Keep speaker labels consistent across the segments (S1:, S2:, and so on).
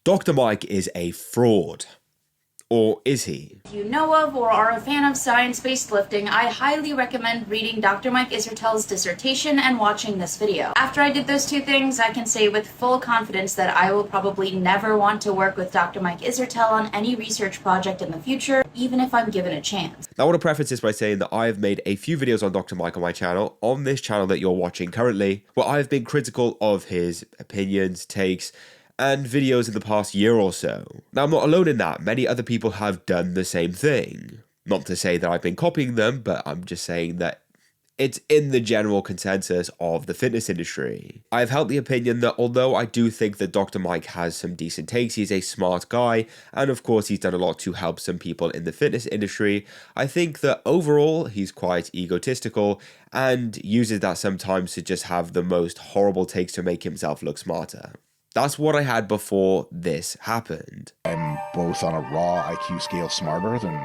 S1: Dr. Mike is a fraud. Or is he?
S2: If you know of or are a fan of science-based lifting, I highly recommend reading Dr. Mike Israetel's dissertation and watching this video. After I did those two things, I can say with full confidence that I will probably never want to work with Dr. Mike Israetel on any research project in the future, even if I'm given a chance.
S1: Now I want to preface this by saying that I have made a few videos on Dr. Mike on my channel, on this channel that you're watching currently, where I have been critical of his opinions, takes, and videos in the past year or so. Now, I'm not alone in that. Many other people have done the same thing. Not to say that I've been copying them, but I'm just saying that it's in the general consensus of the fitness industry. I've held the opinion that although I do think that Dr. Mike has some decent takes, he's a smart guy, and of course he's done a lot to help some people in the fitness industry, I think that overall he's quite egotistical and uses that sometimes to just have the most horrible takes to make himself look smarter. That's what I had before this happened.
S3: I'm both on a raw IQ scale smarter than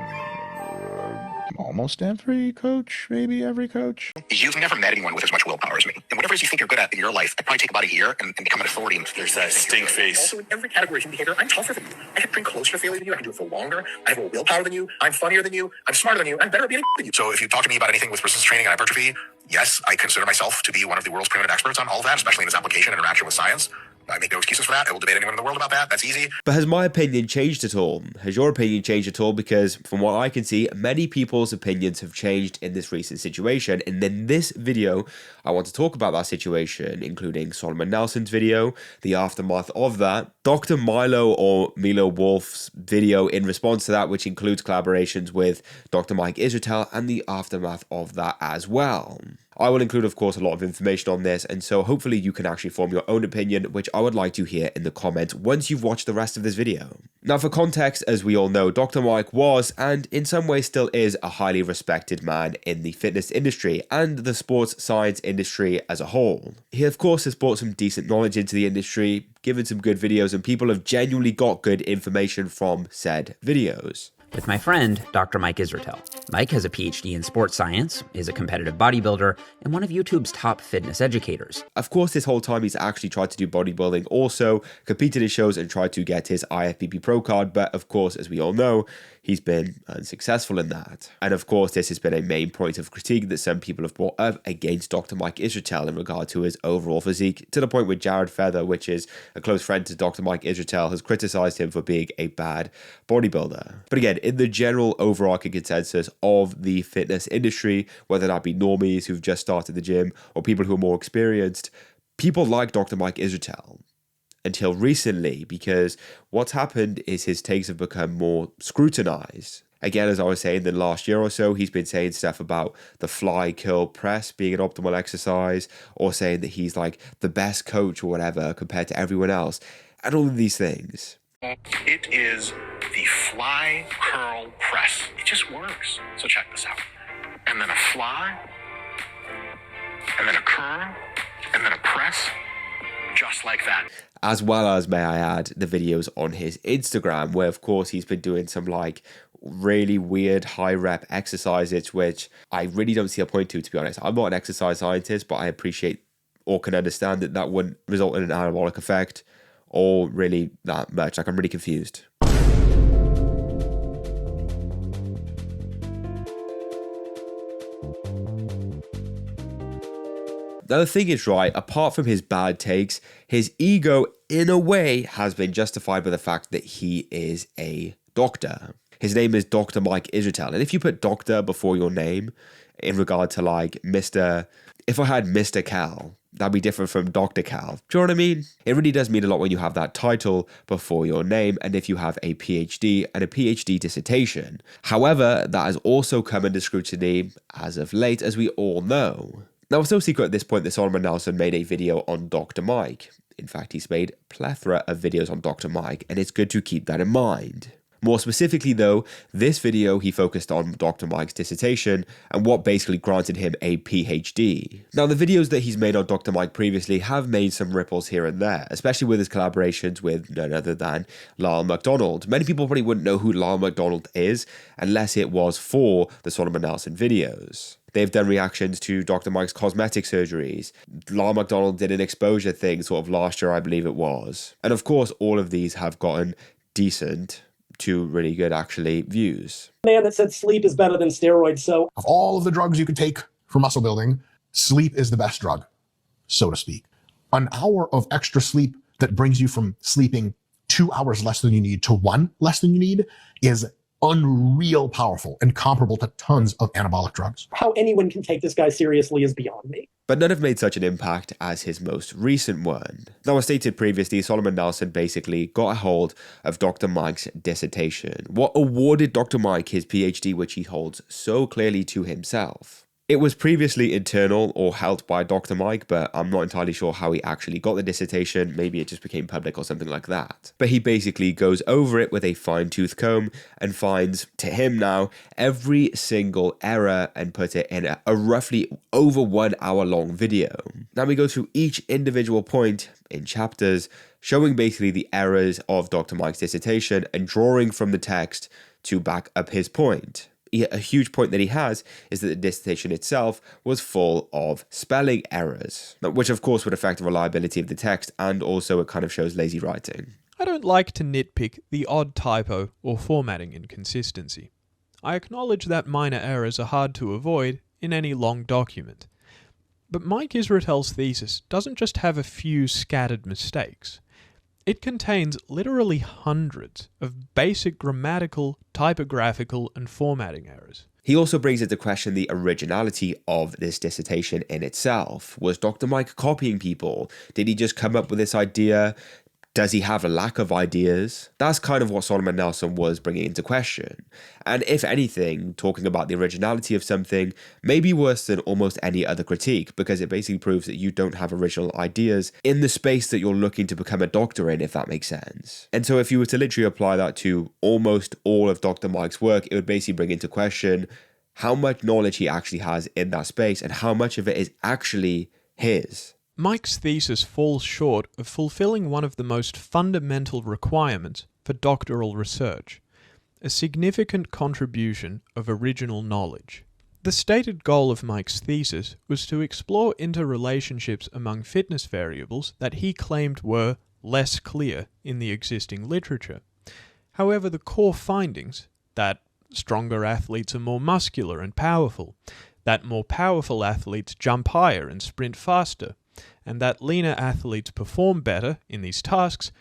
S3: almost every coach, maybe every coach.
S4: You've never met anyone with as much willpower as me. And whatever it is you think you're good at in your life, I'd probably take about a year and become an authority.
S5: There's that stink face.
S4: Also, in every category of behavior, I'm tougher than you. I can bring closer to failure than you. I can do it for longer. I have more willpower than you. I'm funnier than you. I'm smarter than you. I'm better at being than you. So if you talk to me about anything with resistance training and hypertrophy, yes, I consider myself to be one of the world's preeminent experts on all of that, especially in its application and interaction with science. I make no excuses for that. I will debate anyone in the world about that. That's easy.
S1: But has my opinion changed at all? Has your opinion changed at all? Because from what I can see, many people's opinions have changed in this recent situation. And in this video, I want to talk about that situation, including Solomon Nelson's video, the aftermath of that, Dr. Milo or Milo Wolf's video in response to that, which includes collaborations with Dr. Mike Israetel, and the aftermath of that as well. I will include, of course, a lot of information on this, and so hopefully you can actually form your own opinion, which I would like to hear in the comments once you've watched the rest of this video. Now, for context, as we all know, Dr. Mike was, and in some ways still is, a highly respected man in the fitness industry and the sports science industry as a whole. He, of course, has brought some decent knowledge into the industry, given some good videos, and people have genuinely got good information from said videos.
S6: With my friend, Dr. Mike Israetel. Mike has a PhD in sports science, is a competitive bodybuilder, and one of YouTube's top fitness educators.
S1: Of course, this whole time he's actually tried to do bodybuilding also, competed in shows and tried to get his IFBB Pro card, but of course, as we all know, he's been unsuccessful in that. And of course, this has been a main point of critique that some people have brought up against Dr. Mike Israetel in regard to his overall physique, to the point where Jared Feather, which is a close friend to Dr. Mike Israetel, has criticized him for being a bad bodybuilder. But again, in the general overarching consensus of the fitness industry, whether that be normies who've just started the gym or people who are more experienced, people like Dr. Mike Israetel. Until recently, because what's happened is his takes have become more scrutinized. Again, as I was saying, the last year or so, he's been saying stuff about the fly curl press being an optimal exercise, or saying that he's like the best coach or whatever compared to everyone else, and all of these things.
S4: It is the fly curl press. It just works. So check this out. And then a fly, and then a curl, and then a press, just like that.
S1: As well as, may I add, the videos on his Instagram, where of course he's been doing some like really weird high rep exercises, which I really don't see a point to be honest. I'm not an exercise scientist, but I appreciate or can understand that that wouldn't result in an anabolic effect or really that much. Like, I'm really confused. Now, the thing is, right, apart from his bad takes, his ego, in a way, has been justified by the fact that he is a doctor. His name is Dr. Mike Israetel. And if you put doctor before your name, in regard to, like, if I had Mr. Cal, that'd be different from Dr. Cal. Do you know what I mean? It really does mean a lot when you have that title before your name, and if you have a PhD and a PhD dissertation. However, that has also come under scrutiny as of late, as we all know. Now, it's no secret at this point that Solomon Nelson made a video on Dr. Mike. In fact, he's made a plethora of videos on Dr. Mike, and it's good to keep that in mind. More specifically though, this video he focused on Dr. Mike's dissertation and what basically granted him a PhD. Now the videos that he's made on Dr. Mike previously have made some ripples here and there, especially with his collaborations with none other than Lyle McDonald. Many people probably wouldn't know who Lyle McDonald is unless it was for the Solomon Nelson videos. They've done reactions to Dr. Mike's cosmetic surgeries. Lyle McDonald did an exposure thing sort of last year, I believe it was. And of course, all of these have gotten decent to really good, actually, views.
S5: Man that said sleep is better than steroids, so
S7: Of all of the drugs you can take for muscle building, sleep is the best drug, so to speak. An hour of extra sleep that brings you from sleeping 2 hours less than you need to 1 less than you need is unreal powerful and comparable to tons of anabolic drugs.
S5: how anyone can take this guy seriously is beyond me.
S1: But none have made such an impact as his most recent one. Now, as stated previously, Solomon Nelson basically got a hold of Dr. Mike's dissertation, what awarded Dr. Mike his PhD, which he holds so clearly to himself. It was previously internal or held by Dr. Mike, but I'm not entirely sure how he actually got the dissertation. Maybe it just became public or something like that. But he basically goes over it with a fine-tooth comb and finds, to him now, every single error and put it in a roughly over 1 hour long video. Now we go through each individual point in chapters, showing basically the errors of Dr. Mike's dissertation and drawing from the text to back up his point. A huge point that he has is that the dissertation itself was full of spelling errors, which of course would affect the reliability of the text, and also it kind of shows lazy writing.
S8: I don't like to nitpick the odd typo or formatting inconsistency. I acknowledge that minor errors are hard to avoid in any long document. But Mike Israetel's thesis doesn't just have a few scattered mistakes. It contains literally hundreds of basic grammatical, typographical, and formatting errors.
S1: He also brings into question the originality of this dissertation in itself. Was Dr. Mike copying people? Did he just come up with this idea? Does he have a lack of ideas? That's kind of what Solomon Nelson was bringing into question. And if anything, talking about the originality of something may be worse than almost any other critique, because it basically proves that you don't have original ideas in the space that you're looking to become a doctor in, if that makes sense. And so if you were to literally apply that to almost all of Dr. Mike's work, it would basically bring into question how much knowledge he actually has in that space and how much of it is actually his.
S8: Mike's thesis falls short of fulfilling one of the most fundamental requirements for doctoral research, a significant contribution of original knowledge. The stated goal of Mike's thesis was to explore interrelationships among fitness variables that he claimed were less clear in the existing literature. However, the core findings, that stronger athletes are more muscular and powerful, that more powerful athletes jump higher and sprint faster, and that leaner athletes perform better in these tasks,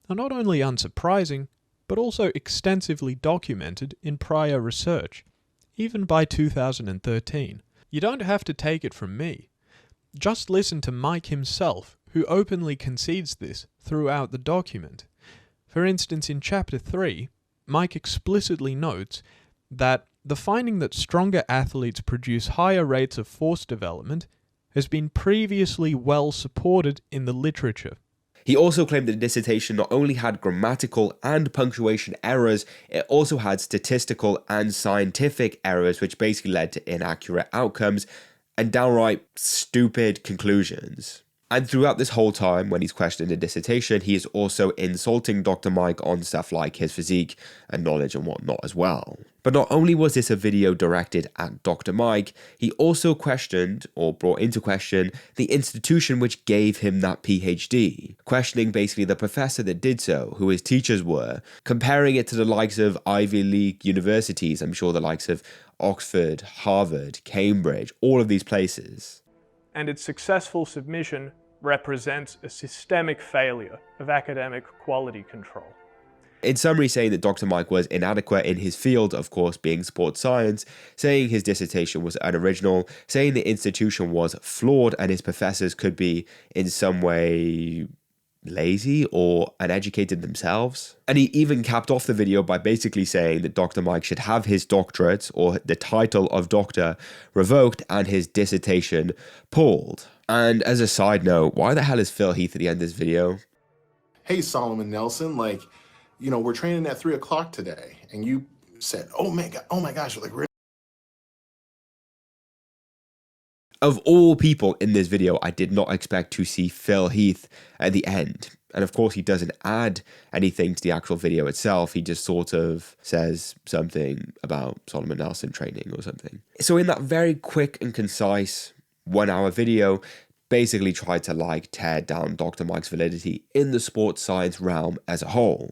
S8: are not only unsurprising, but also extensively documented in prior research, even by 2013. You don't have to take it from me. Just listen to Mike himself, who openly concedes this throughout the document. For instance, in Chapter 3, Mike explicitly notes that the finding that stronger athletes produce higher rates of force development has been previously well supported in the literature.
S1: He also claimed that the dissertation not only had grammatical and punctuation errors, it also had statistical and scientific errors, which basically led to inaccurate outcomes and downright stupid conclusions. And throughout this whole time, when he's questioning the dissertation, he is also insulting Dr. Mike on stuff like his physique and knowledge and whatnot as well. But not only was this a video directed at Dr. Mike, he also questioned, or brought into question, the institution which gave him that PhD, questioning basically the professor that did so, who his teachers were, comparing it to the likes of Ivy League universities, I'm sure the likes of Oxford, Harvard, Cambridge, all of these places.
S8: And its successful submission represents a systemic failure of academic quality control.
S1: In summary, saying that Dr. Mike was inadequate in his field, of course being sports science, saying his dissertation was unoriginal, saying the institution was flawed and his professors could be in some way lazy or uneducated themselves. And he even capped off the video by basically saying that Dr. Mike should have his doctorate, or the title of doctor, revoked and his dissertation pulled. And as a side note, why the hell is Phil Heath at the end of this video?
S9: Hey, Solomon Nelson,
S7: you know, we're training at 3 o'clock today, and you said, oh my gosh, like, really?
S1: Of all people in this video, I did not expect to see Phil Heath at the end. And of course, he doesn't add anything to the actual video itself. He just sort of says something about Solomon Nelson training or something. So in that very quick and concise 1 hour video, basically tried to like tear down Dr. Mike's validity in the sports science realm as a whole.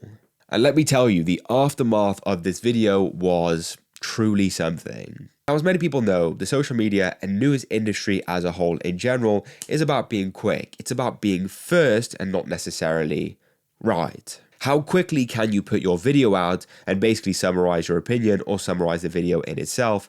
S1: And let me tell you, the aftermath of this video was truly something. Now, as many people know, the social media and news industry as a whole in general is about being quick. It's about being first and not necessarily right. How quickly can you put your video out and basically summarize your opinion or summarize the video in itself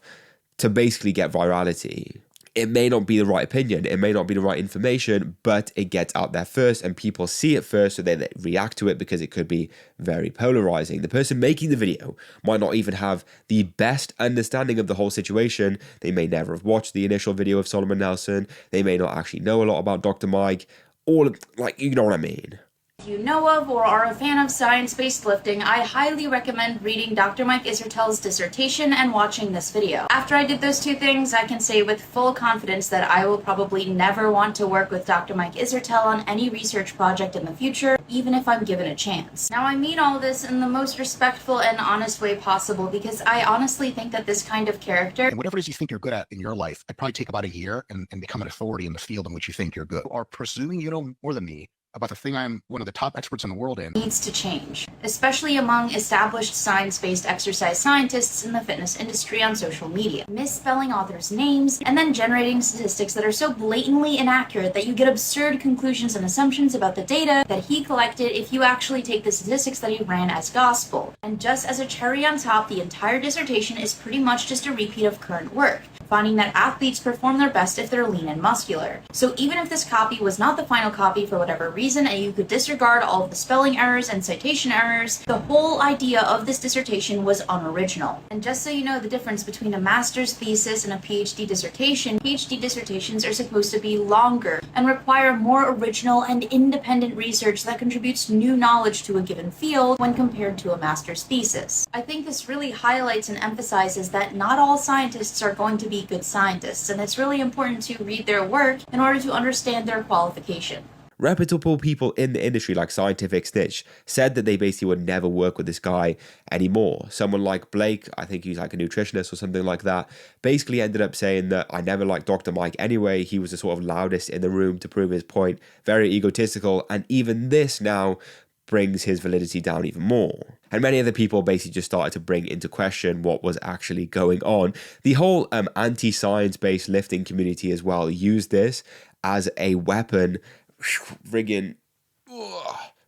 S1: to basically get virality? It may not be the right opinion, it may not be the right information, but it gets out there first and people see it first, so they react to it because it could be very polarizing. The person making the video might not even have the best understanding of the whole situation. They may never have watched the initial video of Solomon Nelson. They may not actually know a lot about Dr. Mike. You know what I mean.
S2: If you know of or are a fan of science-based lifting, I highly recommend reading Dr. Mike Israetel's dissertation and watching this video. After I did those two things, I can say with full confidence that I will probably never want to work with Dr. Mike Israetel on any research project in the future, even if I'm given a chance. Now, I mean all this in the most respectful and honest way possible because I honestly think that this kind of character,
S3: And whatever it is you think you're good at in your life, I'd probably take about a year and become an authority in the field in which you think you're good. You are presuming you know more than me about the thing I'm one of the top experts in the world in.
S2: needs to change, especially among established science-based exercise scientists in the fitness industry on social media. Misspelling authors' names and then generating statistics that are so blatantly inaccurate that you get absurd conclusions and assumptions about the data that he collected if you actually take the statistics that he ran as gospel. And just as a cherry on top, the entire dissertation is pretty much just a repeat of current work, finding that athletes perform their best if they're lean and muscular. So even if this copy was not the final copy for whatever reason, and you could disregard all of the spelling errors and citation errors, the whole idea of this dissertation was unoriginal. And just so you know the difference between a master's thesis and a PhD dissertation, PhD dissertations are supposed to be longer and require more original and independent research that contributes new knowledge to a given field when compared to a master's thesis. I think this really highlights and emphasizes that not all scientists are going to be good scientists, and it's really important to read their work in order to understand their qualification.
S1: Reputable people in the industry like Scientific Stitch said that they basically would never work with this guy anymore. Someone like Blake, I think he's like a nutritionist or something like that, basically ended up saying that I never liked Dr. Mike anyway. He was the sort of loudest in the room to prove his point, very egotistical, and even this now brings his validity down even more. And many other people basically just started to bring into question what was actually going on. The whole anti-science-based lifting community as well used this as a weapon. Friggin',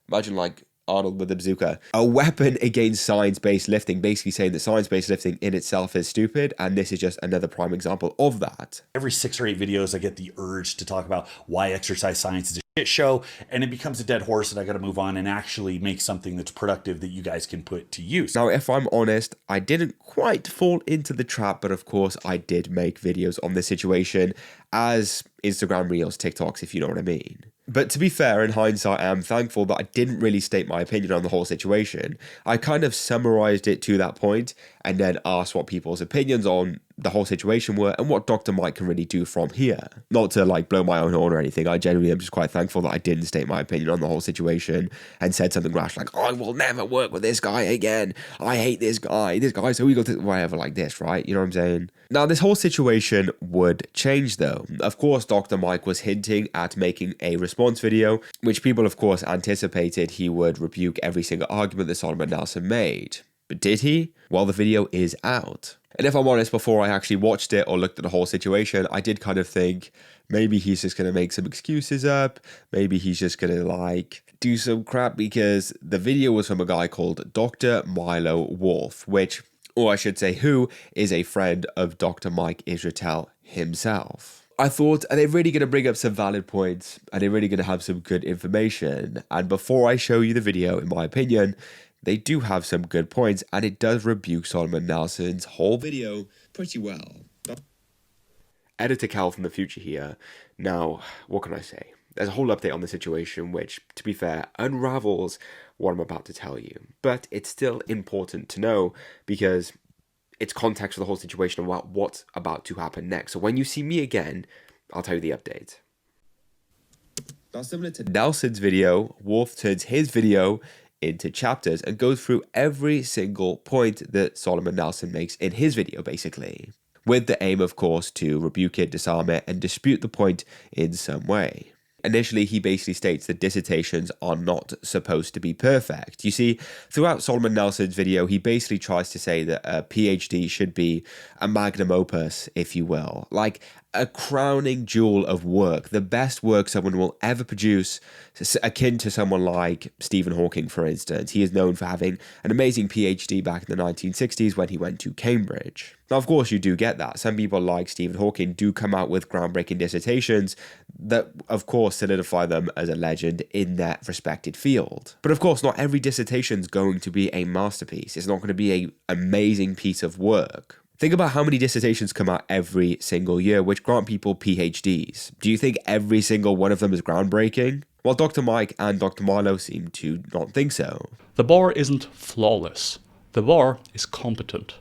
S1: imagine like Arnold with a bazooka. A weapon against science-based lifting, basically saying that science-based lifting in itself is stupid, and this is just another prime example of that.
S9: Every 6 or 8 videos, I get the urge to talk about why exercise science is a shit show, and it becomes a dead horse, and I got to move on and actually make something that's productive that you guys can put to use.
S1: Now, if I'm honest, I didn't quite fall into the trap, but of course, I did make videos on this situation as Instagram Reels, TikToks, if you know what I mean. But to be fair, in hindsight, I am thankful that I didn't really state my opinion on the whole situation. I kind of summarized it to that point and then asked what people's opinions on the whole situation were and what Dr. Mike can really do from here. Not to like blow my own horn or anything. I genuinely am just quite thankful that I didn't state my opinion on the whole situation and said something rash like, I will never work with this guy again. I hate this guy. This guy's so ego, whatever like this, right? You know what I'm saying? Now, this whole situation would change though. Of course, Dr. Mike was hinting at making a response video, which people of course anticipated he would rebuke every single argument that Solomon Nelson made. But did he? Well, the video is out. And if I'm honest, before I actually watched it or looked at the whole situation, I did kind of think maybe he's just going to make some excuses up. Maybe he's just going to like do some crap, because the video was from a guy called Dr. Milo Wolf, which, or I should say who, is a friend of Dr. Mike Israetel himself. I thought, are they really going to bring up some valid points? Are they really going to have some good information? And before I show you the video, in my opinion, they do have some good points, and it does rebuke Solomon Nelson's whole video pretty well. Editor Cal from the future here. Now, what can I say? There's a whole update on the situation which, to be fair, unravels what I'm about to tell you. But it's still important to know because it's context for the whole situation about what's about to happen next. So when you see me again, I'll tell you the update. Now, similar to Nelson's video, Wolf turns his video into chapters and goes through every single point that Solomon Nelson makes in his video, basically, with the aim, of course, to rebuke it, disarm it, and dispute the point in some way. Initially, he basically states that dissertations are not supposed to be perfect. You see, throughout Solomon Nelson's video, he basically tries to say that a PhD should be a magnum opus, if you will, like a crowning jewel of work, the best work someone will ever produce, akin to someone like Stephen Hawking, for instance. He is known for having an amazing PhD back in the 1960s when he went to Cambridge. Now, of course, you do get that. Some people like Stephen Hawking do come out with groundbreaking dissertations that, of course, solidify them as a legend in their respected field. But, of course, not every dissertation is going to be a masterpiece. It's not going to be an amazing piece of work. Think about how many dissertations come out every single year, which grant people PhDs. Do you think every single one of them is groundbreaking? Well, Dr. Mike and Dr. Milo seem to not think so.
S10: The bar isn't flawless. The bar is competent.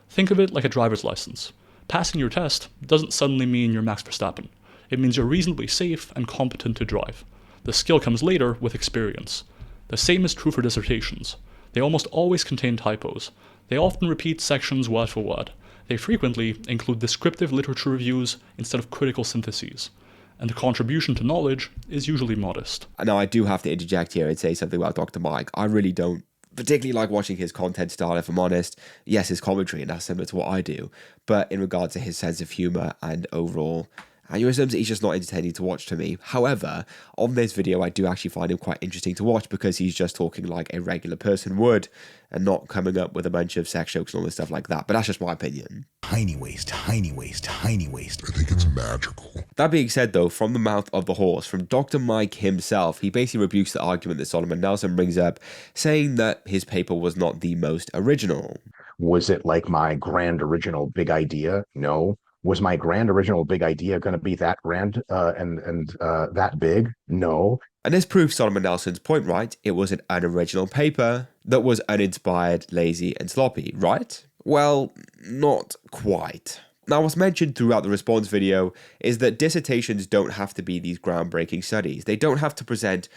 S10: Think of it like a driver's license. Passing your test doesn't suddenly mean you're Max Verstappen. It means you're reasonably safe and competent to drive. The skill comes later with experience. The same is true for dissertations. They almost always contain typos. They often repeat sections word for word. They frequently include descriptive literature reviews instead of critical syntheses, and the contribution to knowledge is usually modest.
S1: Now, I do have to interject here and say something about Dr. Mike. I really don't particularly like watching his content style, if I'm honest. Yes, his commentary, and that's similar to what I do, but in regards to his sense of humour and overall aneurysms, he's just not entertaining to watch to me. However, on this video, I do actually find him quite interesting to watch because he's just talking like a regular person would and not coming up with a bunch of sex jokes and all this stuff like that. But that's just my opinion.
S3: Tiny waist, tiny waist, tiny waist.
S11: I think it's magical.
S1: That being said, though, from the mouth of the horse, from Dr. Mike himself, he basically rebukes the argument that Solomon Nelson brings up, saying that his paper was not the most original.
S3: Was it like my grand original big idea? No. Was my grand original big idea going to be that grand and that big? No.
S1: And this proves Solomon Nelson's point, right? It was an unoriginal paper that was uninspired, lazy, and sloppy, right? Well, not quite. Now, what's mentioned throughout the response video is that dissertations don't have to be these groundbreaking studies. They don't have to present,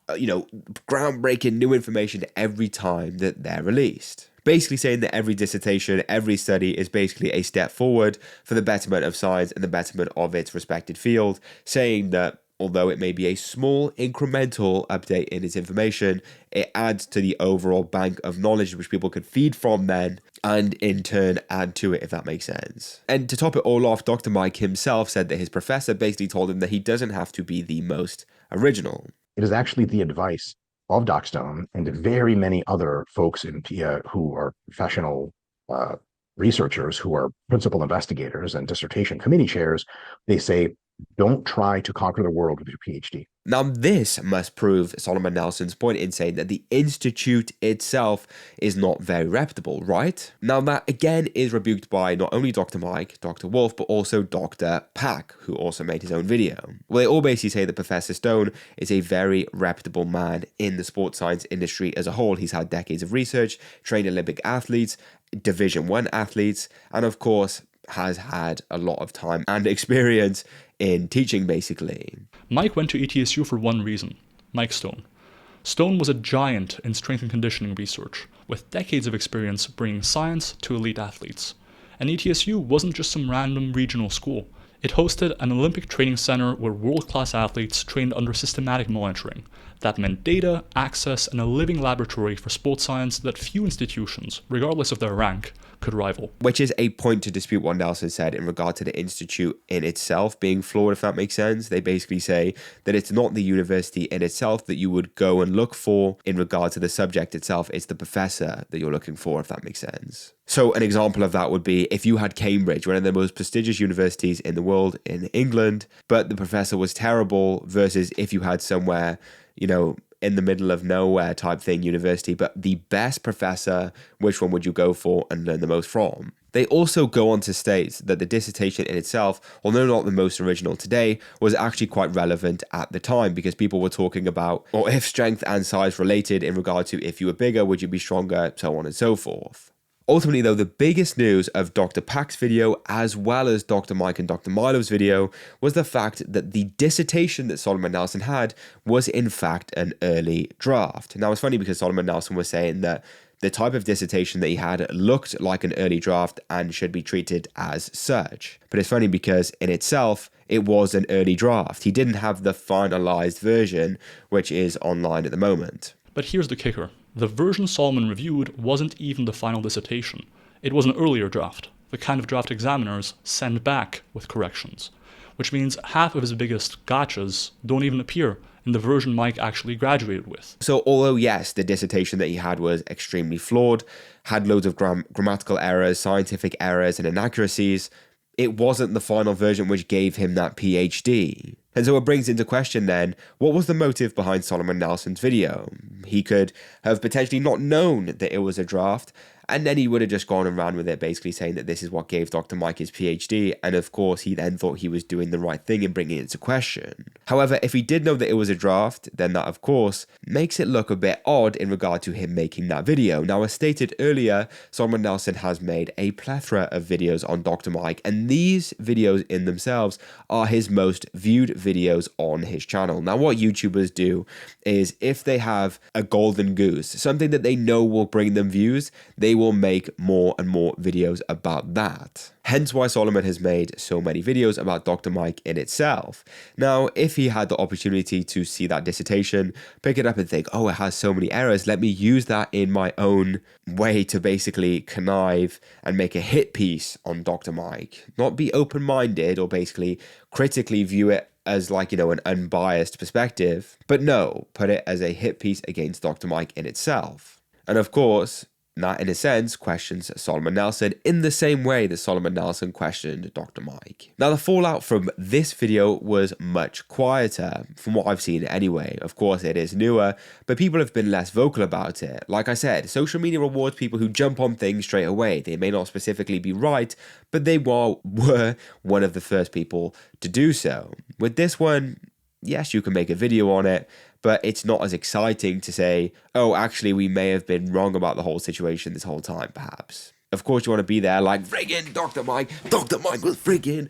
S1: groundbreaking new information every time that they're released. Basically saying that every dissertation, every study is basically a step forward for the betterment of science and the betterment of its respected field, saying that although it may be a small incremental update in its information, it adds to the overall bank of knowledge which people could feed from then and in turn add to it, if that makes sense. And to top it all off, Dr. Mike himself said that his professor basically told him that he doesn't have to be the most original.
S3: It is actually the advice of Doc Stone and very many other folks in who are professional researchers, who are principal investigators and dissertation committee chairs. They say, don't try to conquer the world with your PhD.
S1: Now, this must prove Solomon Nelson's point in saying that the institute itself is not very reputable, right? Now, that again is rebuked by not only Dr. Mike, Dr. Wolf, but also Dr. Pack, who also made his own video. Well, they all basically say that Professor Stone is a very reputable man in the sports science industry as a whole. He's had decades of research, trained Olympic athletes, Division I athletes, and of course, has had a lot of time and experience in teaching, basically.
S10: Mike went to ETSU for one reason: Mike Stone. Stone was a giant in strength and conditioning research, with decades of experience bringing science to elite athletes. And ETSU wasn't just some random regional school. It hosted an Olympic training center where world-class athletes trained under systematic monitoring. That meant data, access, and a living laboratory for sports science that few institutions, regardless of their rank, could rival.
S1: Which is a point to dispute what Nelson said in regard to the institute in itself being flawed, if that makes sense. They basically say that it's not the university in itself that you would go and look for in regard to the subject itself. It's the professor that you're looking for, if that makes sense. So an example of that would be if you had Cambridge, one of the most prestigious universities in the world in England, but the professor was terrible, versus if you had somewhere, in the middle of nowhere type thing university, but the best professor, which one would you go for and learn the most from? They also go on to state that the dissertation in itself, although not the most original today, was actually quite relevant at the time because people were talking about, or if strength and size related in regard to if you were bigger, would you be stronger, so on and so forth. Ultimately though, the biggest news of Dr. Pak's video, as well as Dr. Mike and Dr. Milo's video, was the fact that the dissertation that Solomon Nelson had was in fact an early draft. Now it's funny because Solomon Nelson was saying that the type of dissertation that he had looked like an early draft and should be treated as such. But it's funny because in itself, it was an early draft. He didn't have the finalized version, which is online at the moment.
S10: But here's the kicker. The version Solomon reviewed wasn't even the final dissertation. It was an earlier draft, the kind of draft examiners send back with corrections, which means half of his biggest gotchas don't even appear in the version Mike actually graduated with.
S1: So although yes, the dissertation that he had was extremely flawed, had loads of grammatical errors, scientific errors and inaccuracies, it wasn't the final version which gave him that PhD. And so it brings into question then, what was the motive behind Solomon Nelson's video? He could have potentially not known that it was a draft, and then he would have just gone and ran with it, basically saying that this is what gave Dr. Mike his PhD, and of course he then thought he was doing the right thing in bringing it into question. However, if he did know that it was a draft, then that of course makes it look a bit odd in regard to him making that video. Now, as stated earlier, Solomon Nelson has made a plethora of videos on Dr. Mike, and these videos in themselves are his most viewed videos on his channel. Now, what YouTubers do is if they have a golden goose, something that they know will bring them views, they will make more and more videos about that. Hence why Solomon has made so many videos about Dr. Mike in itself. Now, if he had the opportunity to see that dissertation, pick it up and think, oh, it has so many errors, let me use that in my own way to basically connive and make a hit piece on Dr. Mike. Not be open-minded or basically critically view it as like, an unbiased perspective, but no, put it as a hit piece against Dr. Mike in itself. And of course, that, in a sense, questions Solomon Nelson in the same way that Solomon Nelson questioned Dr. Mike. Now, the fallout from this video was much quieter, from what I've seen anyway. Of course, it is newer, but people have been less vocal about it. Like I said, social media rewards people who jump on things straight away. They may not specifically be right, but they were one of the first people to do so. With this one, yes, you can make a video on it, but it's not as exciting to say, oh, actually, we may have been wrong about the whole situation this whole time, perhaps. Of course, you want to be there like, friggin' Dr. Mike was friggin'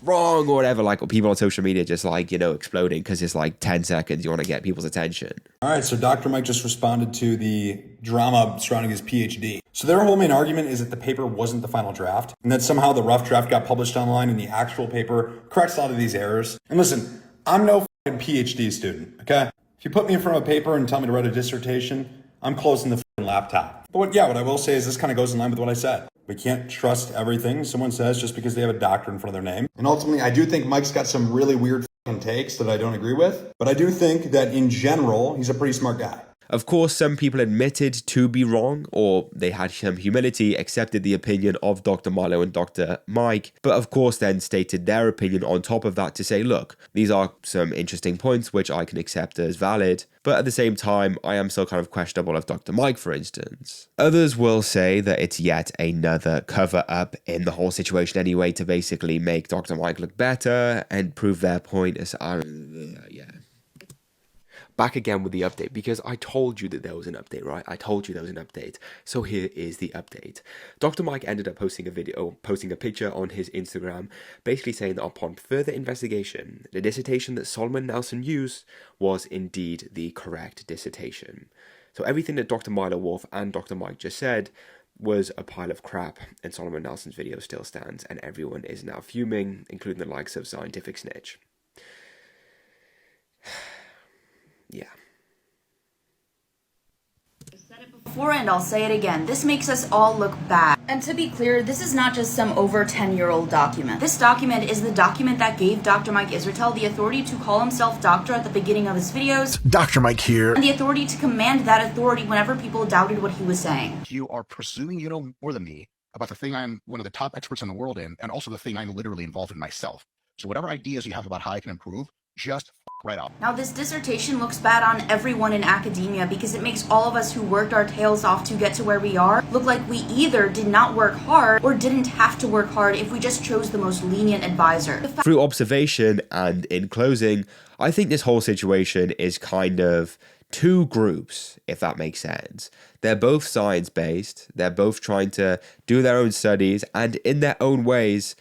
S1: wrong, or whatever, like people on social media just like, exploding because it's like 10 seconds, you want to get people's attention.
S11: All right, so Dr. Mike just responded to the drama surrounding his PhD. So their whole main argument is that the paper wasn't the final draft, and that somehow the rough draft got published online and the actual paper corrects a lot of these errors. And listen, I'm no PhD student, okay? If you put me in front of a paper and tell me to write a dissertation, I'm closing the laptop. But what I will say is this kind of goes in line with what I said. We can't trust everything someone says just because they have a doctor in front of their name. And ultimately, I do think Mike's got some really weird takes that I don't agree with, but I do think that in general, he's a pretty smart guy.
S1: Of course, some people admitted to be wrong, or they had some humility, accepted the opinion of Dr. Milo and Dr. Mike, but of course then stated their opinion on top of that to say, look, these are some interesting points which I can accept as valid, but at the same time, I am still kind of questionable of Dr. Mike, for instance. Others will say that it's yet another cover-up in the whole situation anyway to basically make Dr. Mike look better and prove their point as, Back again with the update, because I told you that there was an update, right? I told you there was an update. So here is the update. Dr. Mike ended up posting a picture on his Instagram, basically saying that upon further investigation, the dissertation that Solomon Nelson used was indeed the correct dissertation. So everything that Dr. Milo Wolf and Dr. Mike just said was a pile of crap, and Solomon Nelson's video still stands, and everyone is now fuming, including the likes of Scientific Snitch. Yeah.
S2: I said it before and I'll say it again. This makes us all look bad. And to be clear, this is not just some over 10-year-old document. This document is the document that gave Dr. Mike Israetel the authority to call himself doctor at the beginning of his videos.
S7: Dr. Mike here.
S2: And the authority to command that authority whenever people doubted what he was saying.
S3: You are presuming you know more than me about the thing I'm one of the top experts in the world in, and also the thing I'm literally involved in myself. So whatever ideas you have about how I can improve, just right off.
S2: Now, this dissertation looks bad on everyone in academia because it makes all of us who worked our tails off to get to where we are look like we either did not work hard or didn't have to work hard if we just chose the most lenient advisor.
S1: Through observation and in closing, I think this whole situation is kind of two groups, if that makes sense. They're both science-based, they're both trying to do their own studies and in their own ways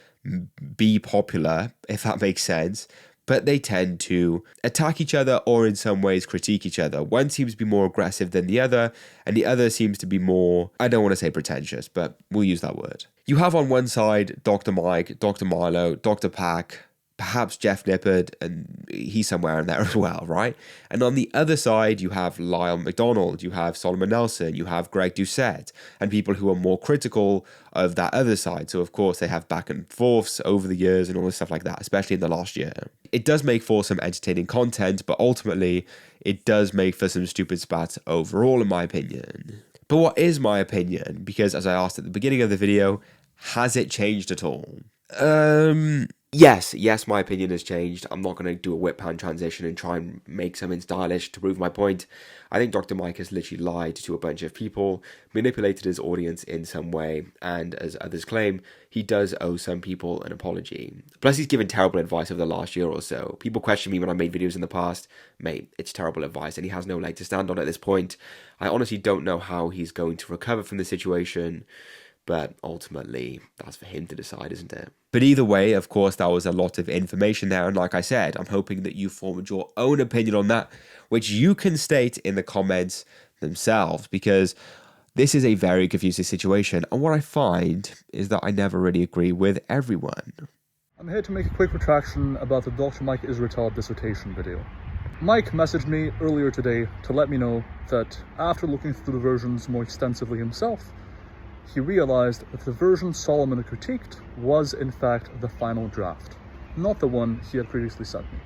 S1: be popular, if that makes sense, but they tend to attack each other or in some ways critique each other. One seems to be more aggressive than the other, and the other seems to be more, I don't want to say pretentious, but we'll use that word. You have on one side Dr. Mike, Dr. Milo, Dr. Pack, perhaps Jeff Nippard, and he's somewhere in there as well, right? And on the other side, you have Lyle McDonald, you have Solomon Nelson, you have Greg Doucette, and people who are more critical of that other side. So, of course, they have back and forths over the years and all this stuff like that, especially in the last year. It does make for some entertaining content, but ultimately, it does make for some stupid spats overall, in my opinion. But what is my opinion? Because as I asked at the beginning of the video, has it changed at all? Yes, my opinion has changed. I'm not going to do a whip hand transition and try and make something stylish to prove my point. I think Dr. Mike has literally lied to a bunch of people, manipulated his audience in some way, and as others claim, he does owe some people an apology. Plus, he's given terrible advice over the last year or so. People question me when I made videos in the past. Mate, it's terrible advice, and he has no leg to stand on at this point. I honestly don't know how he's going to recover from the situation. But ultimately, that's for him to decide, isn't it? But either way, of course, that was a lot of information there. And like I said, I'm hoping that you formed your own opinion on that, which you can state in the comments themselves, because this is a very confusing situation. And what I find is that I never really agree with everyone.
S10: I'm here to make a quick retraction about the Dr. Mike Israetel dissertation video. Mike messaged me earlier today to let me know that after looking through the versions more extensively himself, he realized that the version Solomon critiqued was in fact the final draft, not the one he had previously sent me.